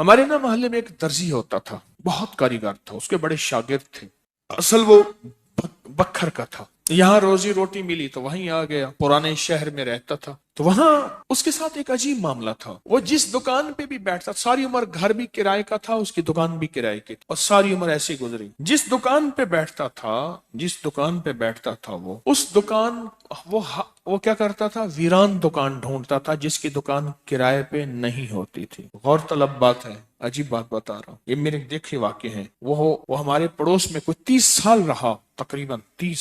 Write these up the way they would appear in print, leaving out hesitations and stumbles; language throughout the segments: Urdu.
ہمارے نا محلے میں ایک درزی ہوتا تھا، بہت کاریگر تھا، اس کے بڑے شاگرد تھے۔ اصل وہ بکھر کا تھا، یہاں روزی روٹی ملی تو وہیں آ گیا، پرانے شہر میں رہتا تھا۔ تو وہاں اس کے ساتھ ایک عجیب معاملہ تھا، وہ جس دکان پہ بھی بیٹھتا، ساری عمر گھر بھی کرائے کا تھا، اس کی دکان بھی کرائے کی تھی، اور ساری عمر ایسی گزری۔ جس دکان پہ بیٹھتا تھا، وہ اس دکان وہ کیا کرتا تھا، ویران دکان ڈھونڈتا تھا جس کی دکان کرائے پہ نہیں ہوتی تھی۔ غور طلب بات ہے، عجیب بات بتا رہا ہوں، یہ میرے دیکھے واقع ہیں۔ وہ ہمارے پڑوس میں کوئی 30 سال رہا، تقریباً 30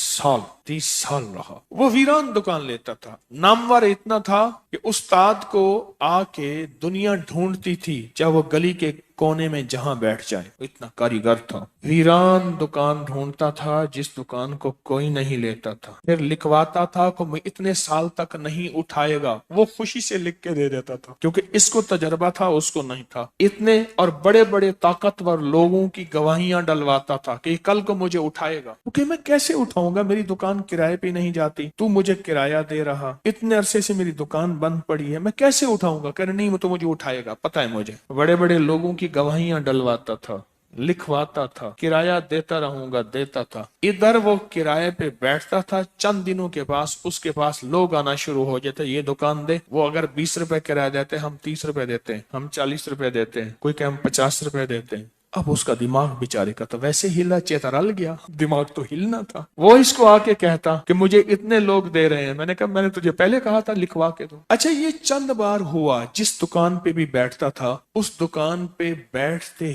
سال رہا۔ وہ ویران دکان لیتا تھا، نامور اتنا تھا کہ استاد کو آ کے دنیا ڈھونڈتی تھی، چاہے وہ گلی کے کونے میں جہاں بیٹھ جائے، اتنا کاریگر تھا۔ ویران دکان ڈھونڈتا تھا جس دکان کو کوئی نہیں لیتا تھا، پھر لکھواتا تھا کہ میں اتنے سال تک نہیں اٹھائے گا، وہ خوشی سے لکھ کے دے دیتا تھا، کیونکہ اس کو تجربہ تھا، اس کو نہیں تھا۔ اتنے اور بڑے بڑے طاقتور لوگوں کی گواہیاں ڈلواتا تھا کہ کل کو مجھے اٹھائے گا، کیونکہ میں کیسے اٹھاؤں گا، میری دکان کرائے پہ نہیں جاتی، تو مجھے کرایہ دے رہا، اتنے عرصے سے میری دکان بند پڑی ہے، میں کیسے اٹھاؤں گا؟ کہ نہیں، وہ تو مجھے اٹھائے گا، پتہ ہے مجھے۔ بڑے بڑے لوگوں کی گواہیاں ڈلواتا تھا، لکھواتا تھا، کرایہ دیتا رہوں گا، دیتا تھا۔ ادھر وہ کرائے پہ بیٹھتا تھا، چند دنوں کے پاس اس کے پاس لوگ آنا شروع ہو جاتے، یہ دکان دے۔ وہ اگر 20 روپے کرایہ دیتے، ہم 30 روپے دیتے ہیں، ہم 40 روپے دیتے ہیں، کوئی کہ ہم 50 روپے دیتے ہیں۔ اب اس کا دماغ بیچارے کا تو ویسے ہلا چیترل گیا، دماغ تو ہلنا تھا۔ وہ اس کو آ کے کہتا کہ مجھے اتنے لوگ دے رہے ہیں۔ میں نے کہا میں نے تجھے پہلے کہا تھا لکھوا کے دو۔ اچھا، یہ چند بار ہوا، جس دکان پہ بھی بیٹھتا تھا، اس دکان پہ بیٹھتے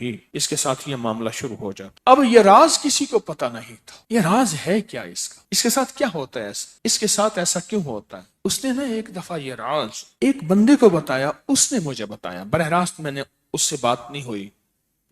ہی اس کے ساتھ یہ معاملہ شروع ہو جاتا۔ اب یہ راز کسی کو پتا نہیں تھا، یہ راز ہے کیا اس کا، اس کے ساتھ کیا ہوتا ہے ایسا، اس کے ساتھ ایسا کیوں ہوتا ہے۔ اس نے نا ایک دفعہ یہ راز ایک بندے کو بتایا، اس نے مجھے بتایا، براہ راست میں نے اس سے بات نہیں ہوئی،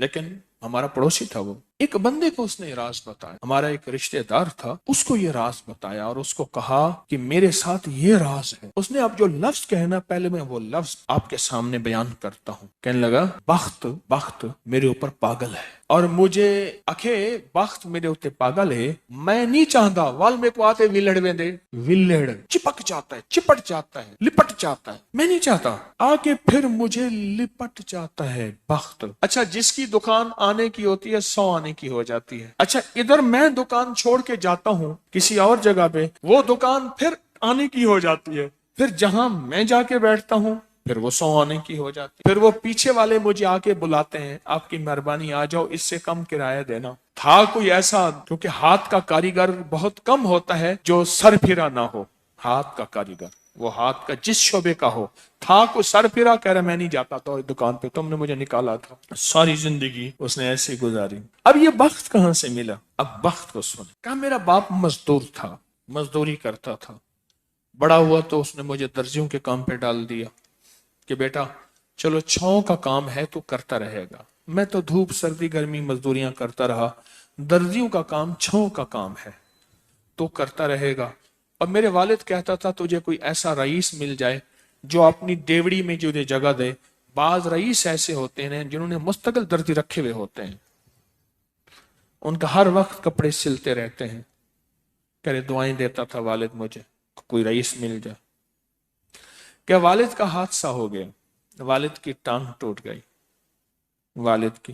لیکن ہمارا پڑوسی تھا وہ، ایک بندے کو اس نے یہ راز بتایا، ہمارا ایک رشتہ دار تھا، اس کو یہ راز بتایا اور اس کو کہا کہ میرے ساتھ یہ راز ہے۔ اس نے اب جو لفظ کہنا، پہلے میں وہ لفظ آپ کے سامنے بیان کرتا ہوں۔ کہنے لگا، بخت میرے اوپر پاگل ہے، اور مجھے اکھے بخت میرے اوپر پاگل ہے، میں نہیں چاہتا وال میں کو آتے ویلڑ ویندے، ویلڑ چپک جاتا ہے، چپٹ جاتا ہے، لپٹ جاتا ہے، میں نہیں چاہتا، آگے پھر مجھے لپٹ جاتا ہے بخت۔ اچھا، جس کی دکان آنے کی ہوتی ہے 100 آنے کی ہو جاتی ہے۔ اچھا، ادھر میں دکان چھوڑ کے جاتا ہوں کسی اور جگہ پہ، وہ دکان پھر آنے کی ہو جاتی ہے، پھر جہاں میں جا کے بیٹھتا ہوں پھر وہ 100 آنے کی ہو جاتی، پھر وہ پیچھے والے مجھے آ کے بلاتے ہیں، آپ کی مہربانی آ جاؤ، اس سے کم کرایہ دینا۔ تھا کوئی ایسا، کیونکہ ہاتھ کا کاریگر بہت کم ہوتا ہے جو سر پھرا نہ ہو، ہاتھ کا کاریگر وہ ہاتھ کا جس شعبے کا ہو، تھا کوئی سر پھرا، کہہ رہا میں نہیں جاتا تو دکان پہ، تم نے مجھے نکالا تھا۔ ساری زندگی اس نے ایسے گزاری۔ اب یہ بخت کہاں سے ملا؟ اب بخت کو سن، کہا میرا باپ مزدور تھا، مزدوری کرتا تھا، بڑا ہوا تو اس نے مجھے درزیوں کے کام پہ ڈال دیا کہ بیٹا چلو چھاؤں کا کام ہے تو کرتا رہے گا۔ میں تو دھوپ سردی گرمی مزدوریاں کرتا رہا، درزیوں کا کام چھاؤں کا کام ہے تو کرتا رہے گا۔ اور میرے والد کہتا تھا تجھے کوئی ایسا رئیس مل جائے جو اپنی دیوڑی میں جو جگہ دے۔ بعض رئیس ایسے ہوتے ہیں جنہوں نے مستقل درزی رکھے ہوئے ہوتے ہیں، ان کا ہر وقت کپڑے سلتے رہتے ہیں۔ کہ دعائیں دیتا تھا والد مجھے کوئی رئیس مل جائے۔ کہ والد کا حادثہ ہو گیا، والد کی ٹانگ ٹوٹ گئی، والد کی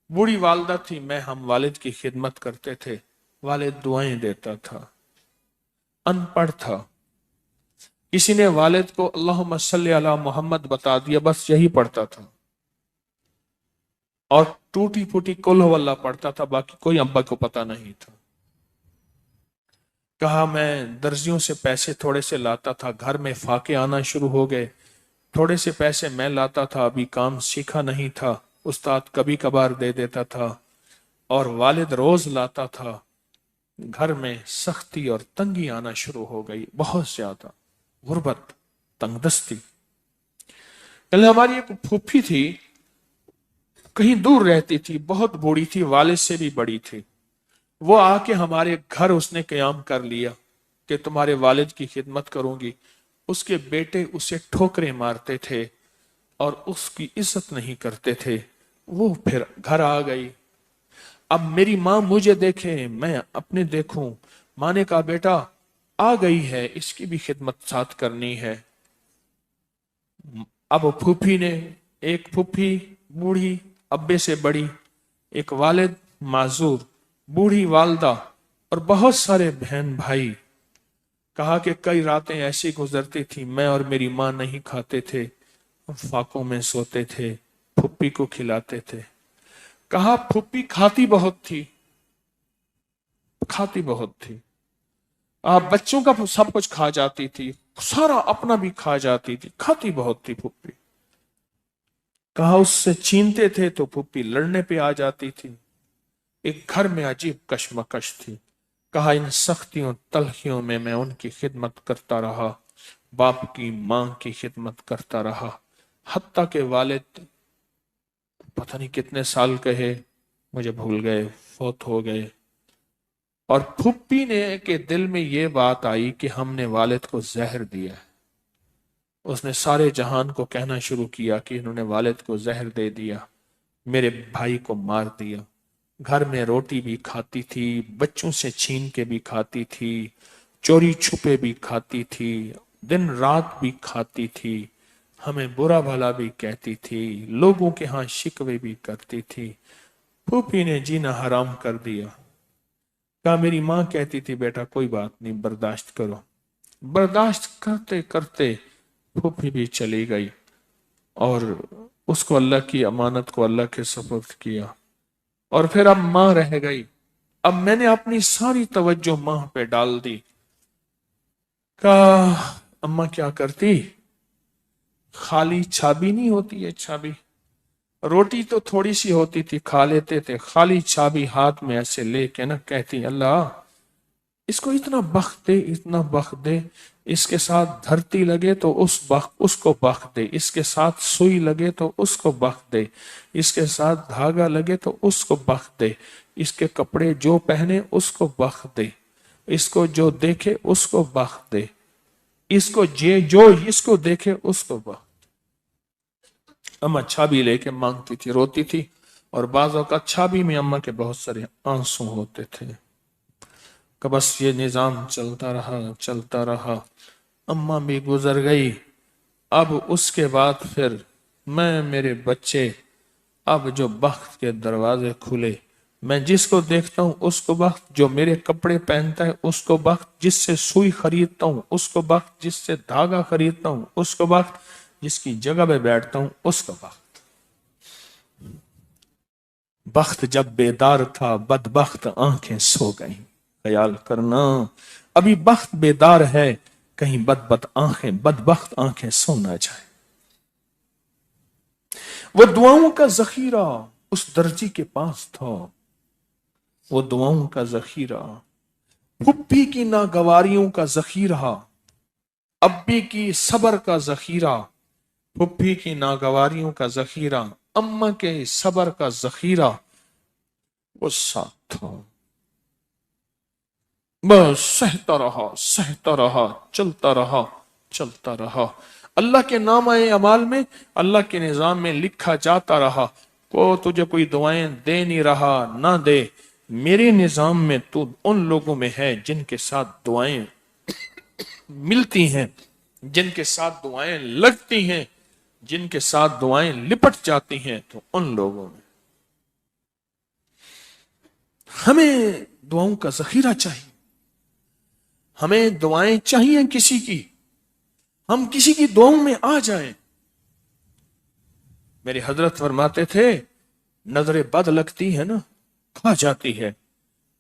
بوڑھی والدہ تھی، ہم والد کی خدمت کرتے تھے، والد دعائیں دیتا تھا، ان پڑھ تھا، کسی نے والد کو اللہم صلی علی محمد بتا دیا، بس یہی پڑھتا تھا، اور ٹوٹی پھوٹی قل ہو اللہ پڑھتا تھا، باقی کوئی ابا کو پتا نہیں تھا۔ کہا میں درزیوں سے پیسے تھوڑے سے لاتا تھا، گھر میں فاقے آنا شروع ہو گئے، تھوڑے سے پیسے میں لاتا تھا، ابھی کام سیکھا نہیں تھا، استاد کبھی کبھار دے دیتا تھا، اور والد روز لاتا تھا، گھر میں سختی اور تنگی آنا شروع ہو گئی، بہت زیادہ غربت، تنگ دستی۔ ہماری ایک پھوپھی تھی، کہیں دور رہتی تھی، بہت بوڑھی تھی، والد سے بھی بڑی تھی، وہ آ کے ہمارے گھر اس نے قیام کر لیا کہ تمہارے والد کی خدمت کروں گی۔ اس کے بیٹے اسے ٹھوکریں مارتے تھے اور اس کی عزت نہیں کرتے تھے، وہ پھر گھر آ گئی۔ اب میری ماں مجھے دیکھے، میں اپنے دیکھوں، ماں نے کہا بیٹا آ گئی ہے، اس کی بھی خدمت ساتھ کرنی ہے۔ اب پھوپھی نے، ایک پھوپھی بوڑھی ابے سے بڑی، ایک والد معذور، بوڑھی والدہ اور بہت سارے بہن بھائی، کہا کہ کئی راتیں ایسی گزرتی تھی میں اور میری ماں نہیں کھاتے تھے، فاقوں میں سوتے تھے، پھوپھی کو کھلاتے تھے۔ کہا پھوپھی کھاتی بہت تھی، کھاتی بہت تھی، آپ بچوں کا سب کچھ کھا جاتی تھی، سارا اپنا بھی کھا جاتی تھی، کھاتی بہت تھی پھوپھی۔ کہا اس سے چھینتے تھے تو پھوپھی لڑنے پہ آ جاتی تھی۔ ایک گھر میں عجیب کشمکش تھی۔ کہا ان سختیوں تلخیوں میں میں ان کی خدمت کرتا رہا، باپ کی ماں کی خدمت کرتا رہا، حتیٰ کہ والد پتہ نہیں کتنے سال کہے مجھے بھول گئے، فوت ہو گئے۔ اور پھوپھی نے کے دل میں یہ بات آئی کہ ہم نے والد کو زہر دیا ہے۔ اس نے سارے جہان کو کہنا شروع کیا کہ انہوں نے والد کو زہر دے دیا، میرے بھائی کو مار دیا۔ گھر میں روٹی بھی کھاتی تھی، بچوں سے چھین کے بھی کھاتی تھی، چوری چھپے بھی کھاتی تھی، دن رات بھی کھاتی تھی، ہمیں برا بھلا بھی کہتی تھی، لوگوں کے ہاں شکوے بھی کرتی تھی۔ پھوپھی نے جینا حرام کر دیا۔ کہا میری ماں کہتی تھی بیٹا کوئی بات نہیں، برداشت کرو۔ برداشت کرتے کرتے پھوپھی بھی چلی گئی اور اس کو اللہ کی امانت کو اللہ کے سپرد کیا، اور پھر اب ماں رہ گئی۔ اب میں نے اپنی ساری توجہ ماں پہ ڈال دی۔ کہا اماں کیا کرتی؟ خالی چھابی نہیں ہوتی ہے، چھابی روٹی تو تھوڑی سی ہوتی تھی، کھا لیتے تھے، خالی چھابی ہاتھ میں ایسے لے کے نا کہتی اللہ اس کو اتنا بخت دے، اتنا بخت دے، اس کے ساتھ دھرتی لگے تو اس کو بخت دے، اس کے ساتھ سوئی لگے تو اس کو بخت دے، اس کے ساتھ دھاگا لگے تو اس کو بخت دے، اس کے کپڑے جو پہنے اس کو بخت دے، اس کو جو دیکھے اس کو بخت دے، اس کو جو اس کو دیکھے اس کو بخت۔ اماں چھابی لے کے مانگتی تھی، روتی تھی، اور بعض اوقات چھابی میں اماں کے بہت سارے آنسو ہوتے تھے۔ کہ بس یہ نظام چلتا رہا چلتا رہا، اماں بھی گزر گئی۔ اب اس کے بعد پھر میں، میرے بچے، اب جو بخت کے دروازے کھلے، میں جس کو دیکھتا ہوں اس کو بخت، جو میرے کپڑے پہنتا ہے اس کو بخت، جس سے سوئی خریدتا ہوں اس کو بخت، جس سے دھاگا خریدتا ہوں اس کو بخت، جس کی جگہ پہ بیٹھتا ہوں اس کو بخت۔ بخت جب بیدار تھا بدبخت آنکھیں سو گئیں۔ خیال کرنا ابھی بخت بیدار ہے، کہیں بدبخت آنکھیں سو نہ جائے۔ وہ دعاؤں کا ذخیرہ اس درجی کے پاس تھا، وہ دعاؤں کا ذخیرہ، پھپھی کی ناگواریوں کا ذخیرہ، ابی کی صبر کا ذخیرہ، پھپھی کی ناگواریوں کا ذخیرہ، اماں کے صبر کا ذخیرہ وہ ساتھ تھا۔ بس سہتا رہا، چلتا رہا، اللہ کے نامہ اعمال میں، اللہ کے نظام میں لکھا جاتا رہا۔ کو تجھے کوئی دعائیں دے نہیں رہا، نہ دے، میرے نظام میں تو ان لوگوں میں ہے جن کے ساتھ دعائیں ملتی ہیں، جن کے ساتھ دعائیں لگتی ہیں، جن کے ساتھ دعائیں لپٹ جاتی ہیں، تو ان لوگوں میں ہمیں دعاؤں کا ذخیرہ چاہیے، ہمیں دعائیں چاہیے کسی کی، ہم کسی کی دعاؤں میں آ جائیں۔ میرے حضرت فرماتے تھے نظر بد لگتی ہے نا کھا جاتی ہے،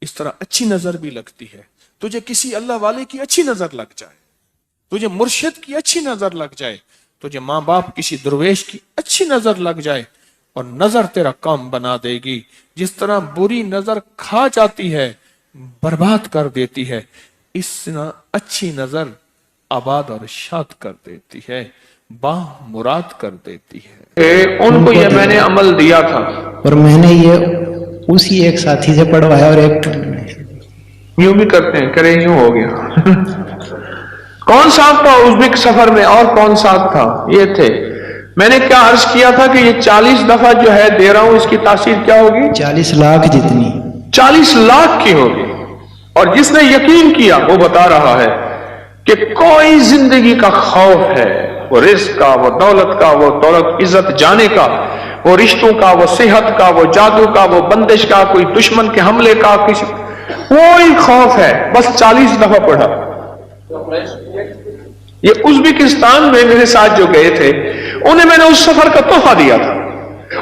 اس طرح اچھی نظر بھی لگتی ہے۔ تجھے کسی اللہ والے کی اچھی نظر لگ جائے، تجھے مرشد کی اچھی نظر لگ جائے، تجھے ماں باپ کسی درویش کی اچھی نظر لگ جائے، اور نظر تیرا کام بنا دے گی۔ جس طرح بری نظر کھا جاتی ہے، برباد کر دیتی ہے، اس طرح اچھی نظر آباد اور شاد کر دیتی ہے، با مراد کر دیتی ہے۔ ان کو یہ میں نے عمل دیا تھا اور میں نے یہ اسی ایک ساتھی سے پڑھوایا، اور ایک یوں بھی کرتے ہیں، کرے یوں ہو گیا۔ کون ساتھ تھا ازبک سفر میں، اور کون ساتھ تھا؟ یہ تھے۔ میں نے کیا عرض کیا تھا کہ یہ 40 دفعہ جو ہے دے رہا ہوں، اس کی تاثیر کیا ہوگی؟ 40 لاکھ جتنی، 40 لاکھ کی ہوگی۔ اور جس نے یقین کیا وہ بتا رہا ہے کہ کوئی زندگی کا خوف ہے، وہ رزق کا، وہ دولت کا، وہ دولت عزت جانے کا، وہ رشتوں کا، وہ صحت کا، وہ جادو کا، وہ بندش کا، کوئی دشمن کے حملے کا، کسی کوئی خوف ہے. بس 40 دفعہ پڑھا. یہ ازبکستان میں میرے ساتھ جو گئے تھے انہیں میں نے اس سفر کا تحفہ دیا تھا،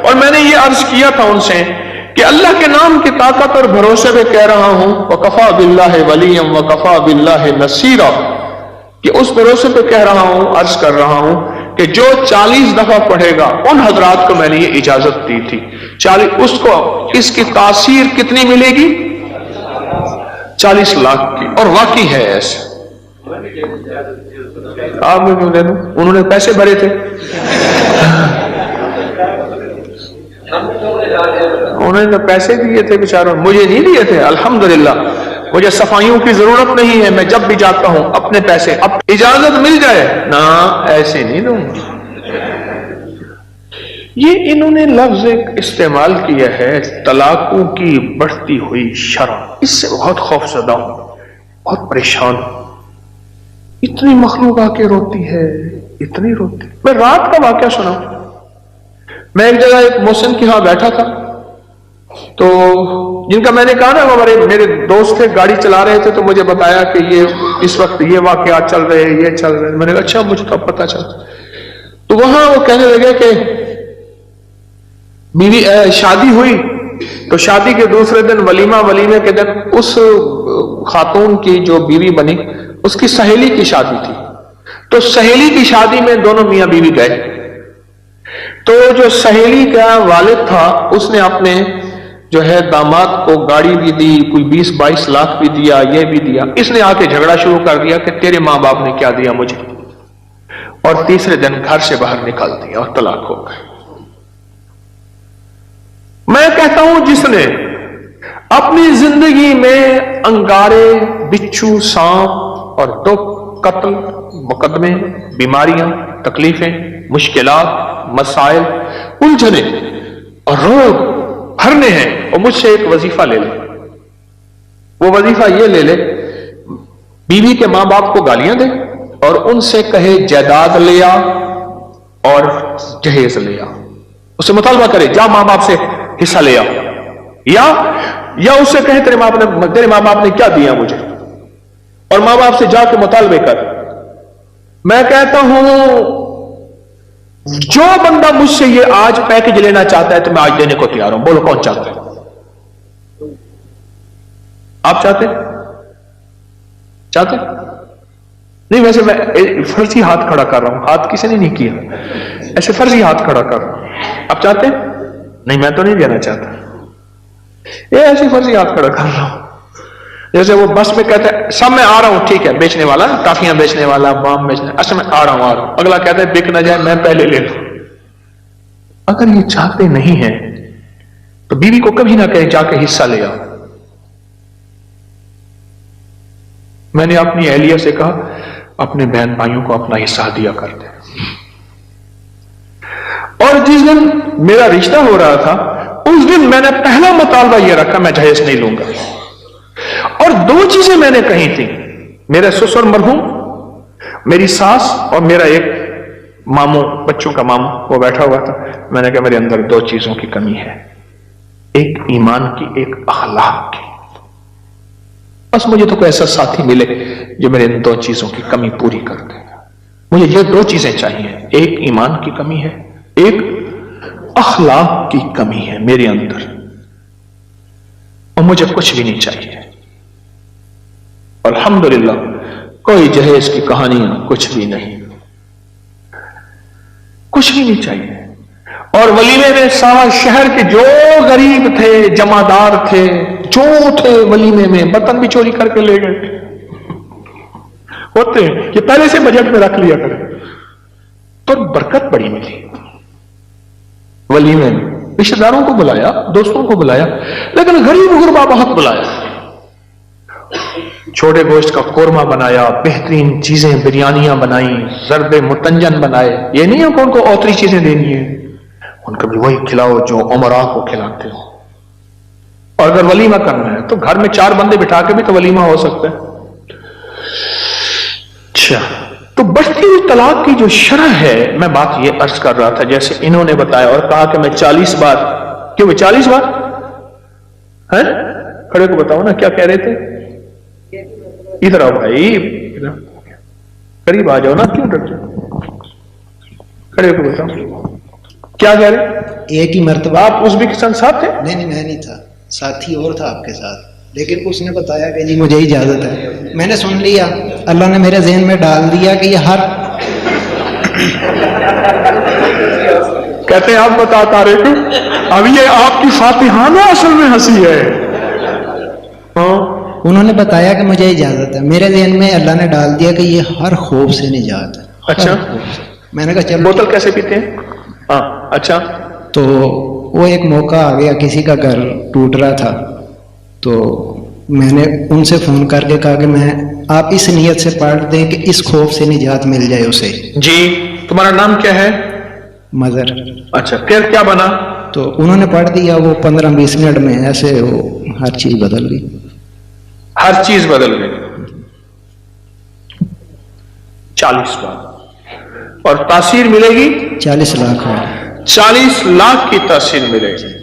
اور میں نے یہ عرض کیا تھا ان سے کہ اللہ کے نام کی طاقت اور بھروسے پہ کہہ رہا ہوں وَكَفَى بِاللَّهِ وَلِيًّا وَكَفَى بِاللَّهِ نَصِيرًا، کہ اس بھروسے پہ کہہ رہا ہوں، عرض کر رہا ہوں کہ جو 40 دفعہ پڑھے گا، ان حضرات کو میں نے یہ اجازت دی تھی 40، اس کو اس کی تاثیر کتنی ملے گی؟ 40 لاکھ کی. اور واقعی ہے ایسے. آپ میں کیوں دے دوں؟ انہوں نے پیسے بھرے تھے، انہوں نے تو پیسے دیے تھے بیچاروں، مجھے نہیں دیے تھے. الحمدللہ مجھے صفائیوں کی ضرورت نہیں ہے، میں جب بھی جاتا ہوں اپنے پیسے، اب اجازت مل جائے نا ایسے نہیں دوں. یہ انہوں نے لفظ ایک استعمال کیا ہے طلاقوں کی بڑھتی ہوئی شرح. اس سے بہت خوف زدہ ہوں، بہت پریشان ہوں. اتنی مخلوق آ کے روتی ہے، اتنی روتی. میں رات کا واقعہ سنا. میں ایک جگہ ایک محسن کے ہاں بیٹھا تھا، تو جن کا میں نے کہا نا ہمارے میرے دوست تھے، گاڑی چلا رہے تھے، تو مجھے بتایا کہ یہ اس وقت یہ واقعات چل رہے ہیں، یہ چل رہے ہیں. میں نے کہا اچھا، مجھے تو اب پتہ چلا. تو وہاں وہ کہنے لگے کہ بیوی شادی ہوئی، تو شادی کے دوسرے دن ولیمے کے دن اس خاتون کی جو بیوی بنی اس کی سہیلی کی شادی تھی. تو سہیلی کی شادی میں دونوں میاں بیوی گئے. تو جو سہیلی کا والد تھا اس نے اپنے جو ہے داماد کو گاڑی بھی دی، کوئی 20-22 لاکھ بھی دیا، یہ بھی دیا. اس نے آ کے جھگڑا شروع کر دیا کہ تیرے ماں باپ نے کیا دیا مجھے، اور تیسرے دن گھر سے باہر نکال دیا اور طلاق ہو گئے. میں کہتا ہوں جس نے اپنی زندگی میں انگارے، بچھو، سانپ اور دکھ، قتل، مقدمے، بیماریاں، تکلیفیں، مشکلات، مسائل، الجھنے اور روگ بھرنے ہیں، اور مجھ سے ایک وظیفہ لے لے. وہ وظیفہ یہ لے لے بیوی کے ماں باپ کو گالیاں دے اور ان سے کہے جائیداد لیا اور جہیز لیا. اس سے مطالبہ کرے جا ماں باپ سے حصہ لیا، یا اس سے کہے تیرے ماں باپ نے کیا دیا مجھے، اور ماں باپ سے جا کے مطالبے کر. میں کہتا ہوں جو بندہ مجھ سے یہ آج پیکج لینا چاہتا ہے تو میں آج دینے کو تیار ہوں. بولو کون چاہتا ہے؟ آپ چاہتے نہیں؟ ویسے میں فرضی ہاتھ کھڑا کر رہا ہوں، ہاتھ کسی نے نہیں کیا، ایسے فرضی ہاتھ کھڑا کر رہا ہوں. آپ چاہتے ہیں؟ نہیں، میں تو نہیں دینا چاہتا. یہ ایسے فرضی ہاتھ کھڑا کر رہا ہوں. جیسے وہ بس میں کہتے ہیں سب میں آ رہا ہوں، ٹھیک ہے، بیچنے والا، کافیاں بیچنے والا، بام بیچنے، اصل میں آ رہا ہوں. اگلا کہتا ہے بک نہ جائے میں پہلے لے لوں. اگر یہ چاہتے نہیں ہیں تو بیوی کو کبھی نہ کہے جا کے حصہ لے آؤ. میں نے اپنی اہلیہ سے کہا اپنے بہن بھائیوں کو اپنا حصہ دیا کرتے. اور جس دن میرا رشتہ ہو رہا تھا اس دن میں نے پہلا مطالبہ یہ رکھا میں جہیز نہیں لوں گا. اور 2 چیزیں میں نے کہی تھی. میرے سسر مرحوم، میری ساس اور میرا ایک ماموں، بچوں کا ماموں، وہ بیٹھا ہوا تھا. میں نے کہا میرے اندر 2 چیزوں کی کمی ہے، ایک ایمان کی، ایک اخلاق کی. بس مجھے تو کوئی ایسا ساتھی ملے جو میرے ان 2 چیزوں کی کمی پوری کر دے. مجھے یہ 2 چیزیں چاہیے، ایک ایمان کی کمی ہے، ایک اخلاق کی کمی ہے میرے اندر، اور مجھے کچھ بھی نہیں چاہیے. الحمدللہ کوئی جہیز کی کہانیاں کچھ بھی نہیں، کچھ بھی نہیں چاہیے. اور ولیمے میں سارا شہر کے جو غریب تھے، جمعدار تھے، جو تھے ولیمے میں، برتن بھی چوری کر کے لے گئے ہوتے ہیں. یہ پہلے سے بجٹ میں رکھ لیا کرے تو برکت بڑی ملی. ولیمے میں رشتہ داروں کو بلایا، دوستوں کو بلایا، لیکن غریب غربا بہت بلایا. چھوٹے گوشت کا قورمہ بنایا، بہترین چیزیں، بریانیاں بنائی، ضرب متنجن بنائے. یہ نہیں ہے کہ ان کو اوتری چیزیں دینی ہیں، ان کو بھی وہی کھلاؤ جو عمراء کو کھلاتے ہو. اور اگر ولیمہ کرنا ہے تو گھر میں 4 بندے بٹھا کے بھی تو ولیمہ ہو سکتا ہے. اچھا، تو بڑھتی ہوئی طلاق کی جو شرح ہے، میں بات یہ عرض کر رہا تھا جیسے انہوں نے بتایا اور کہا کہ میں 40 بار، کیوں میں 40 بار ہے؟ کھڑے کو بتاؤ نا کیا کہہ رہے تھے؟ ادھر آؤ بھائی، قریب آ جاؤ نا، کیوں ڈرتے؟ کھڑے کو بتاؤ کیا کہہ رہے؟ ایک ہی مرتبہ آپ ازبکستان ساتھ تھے؟ نہیں میں نہیں تھا، ساتھی اور تھا آپ کے ساتھ، لیکن اس نے بتایا کہ جی مجھے اجازت ہے، میں نے سن لیا، اللہ نے میرے ذہن میں ڈال دیا کہ یہ ہر کہتے ہیں آپ بتاتا رہے اب یہ آپ کی فاتحانہ اصل میں ہنسی ہے. ہاں انہوں نے بتایا کہ مجھے اجازت ہے، میرے ذہن میں اللہ نے ڈال دیا کہ یہ ہر خوف سے نجات ہے. اچھا، ہر خوف سے. میں نے کہا چلو. بوتل کیسے پیتے ہیں؟ ہاں اچھا. تو وہ ایک موقع آ گیا، کسی کا گھر ٹوٹ رہا تھا، تو میں نے ان سے فون کر کے کہا کہ میں آپ اس نیت سے پڑھ دیں کہ اس خوف سے نجات مل جائے اسے. جی تمہارا نام کیا ہے؟ مظہر. اچھا پھر کیا بنا؟ تو انہوں نے پڑھ دیا، وہ 15-20 منٹ میں ایسے وہ ہر چیز بدل گئی. ہر چیز بدل گئی. 40 بار. اور تاثیر ملے گی 40 لاکھ ہے. 40 لاکھ کی تاثیر ملے گی.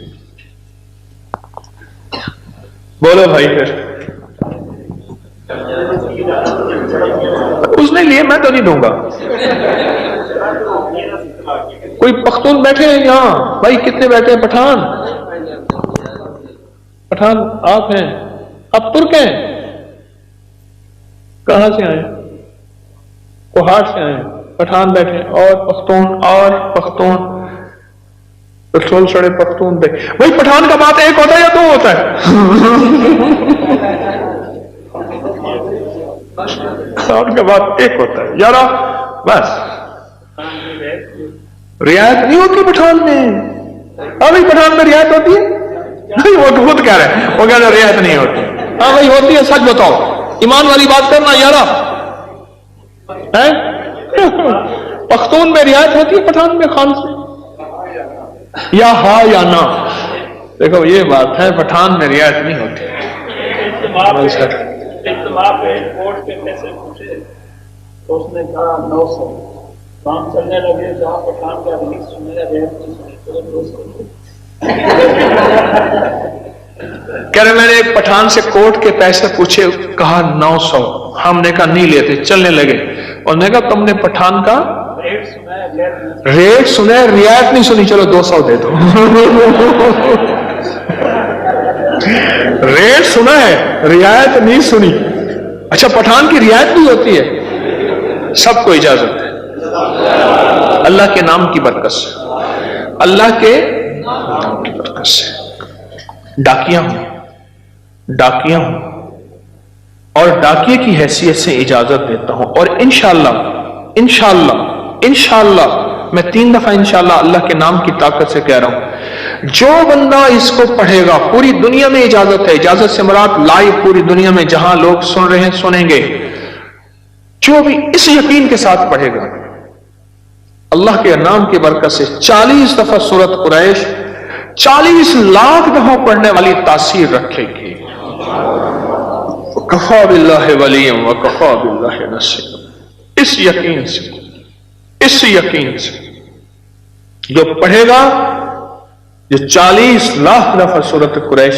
بولو بھائی پھر. اس نے لیے میں تو نہیں دوں گا. کوئی پختون بیٹھے ہیں یہاں؟ بھائی کتنے بیٹھے ہیں؟ پٹھان پٹھان آپ ہیں؟ آپ ترک ہیں؟ کہاں سے آئے؟ کوہاٹ سے آئے. پٹھان بیٹھے اور پختون پٹرول سڑے پختون دے. بھائی پٹھان کا بات ایک ہوتا ہے یا دو ہوتا ہے؟ پٹھان کا بات ایک ہوتا ہے یارا. بس رعایت نہیں ہوتی پٹھان میں. ہاں بھائی پٹھان میں رعایت ہوتی ہے؟ نہیں وہ تو خود کہہ رہے ہیں، وہ کہہ رہے رعایت نہیں ہوتی. ہاں بھائی ہوتی ہے، سچ بتاؤ، ایمان والی بات کرنا یارا. پختون میں رعایت ہوتی ہے، پٹھان میں خان سے یا ہاں یا نہ؟ دیکھو یہ بات ہے، پٹھان میں رعایت نہیں ہوتی. اجتماع پہ کوٹ کے پیسے پوچھے تو اس نے کہا 900. کام چلنے لگے، جہاں پٹھان کا ریلیز سننے ریت نہیں سنی تو 200. کہہ رہے میں نے ایک پٹھان سے کوٹ کے پیسے پوچھے، کہا 900. ہم نے کہا نہیں لیتے، چلنے لگے. اور نے کہا تم نے پٹھان کا ریٹ سنا ہے، رعایت نہیں سنی، چلو 200 دے دو. ریٹ سنا ہے، رعایت نہیں سنی. اچھا پٹھان کی رعایت بھی ہوتی ہے؟ سب کو اجازت ہے اللہ کے نام کی برکت سے، اللہ کے نام کی برکت سے. ڈاکیاں ہوں اور ڈاکیے کی حیثیت سے اجازت دیتا ہوں. اور انشاءاللہ میں 3 دفعہ انشاءاللہ اللہ کے نام کی طاقت سے کہہ رہا ہوں، جو بندہ اس کو پڑھے گا، پوری دنیا میں اجازت ہے، اجازت سے مراد لائیو پوری دنیا میں جہاں لوگ سن رہے ہیں سنیں گے، جو بھی اس یقین کے ساتھ پڑھے گا اللہ کے نام کی برکت سے 40 دفعہ سورۃ قریش 40 لاکھ دفعہ پڑھنے والی تاثیر رکھے گی. وَكَفَى بِاللَّهِ وَلِيًّا وَكَفَى بِاللَّهِ نَصِيرًا. اس یقین سے جو پڑھے گا، جو 40 لاکھ دفعہ سورۃ قریش